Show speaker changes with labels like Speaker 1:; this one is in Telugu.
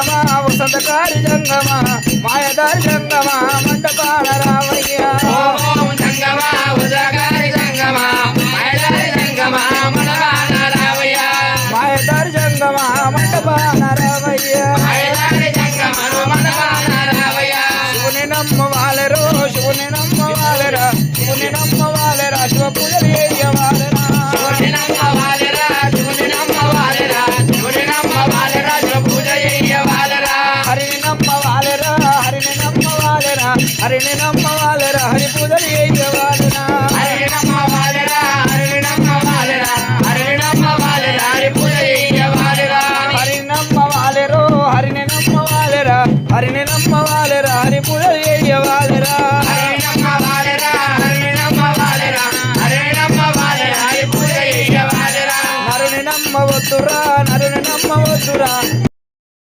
Speaker 1: జంగమా వసంతకారి జంగమా మాయదారి జంగమా మంటపాన రామయ్య
Speaker 2: జంగమా ఉదగారి జంగమా మాయదారి జంగమా మండపాన రామయ్య
Speaker 1: మాయదారి జంగమా మంటపాన రామయ్య
Speaker 2: మాయదారి జంగమా మండపాన రామయ్య
Speaker 1: శివుని నమ్మవాలెరో శివుని నమ్మవాలెరా శివుని నమ్మవాలెరా శివ పూజలు చేయవాలెరా
Speaker 2: శివుని నమ్మవాలెరా శివుని నమ్మవాలెరా శివుని నమ్మవాలెరా శివ పూజ చేయవాలెరా
Speaker 1: హరిని నమ్మవాలెరా హరిని నమ్మవాలెరా హరిని నమ్మవాలెరా హరి పూజలు చేయవాలెరా
Speaker 2: హరి నమ్మవాలెరా హరి నమ్మవాలెరా హరి నమ్మవాలెరా హరి పూజ చేయవాలెరా
Speaker 1: హరిని నమ్మవాలెరో హరిని నమ్మవాలెరా హరిని నమ్మవాలెరా హరి పూజ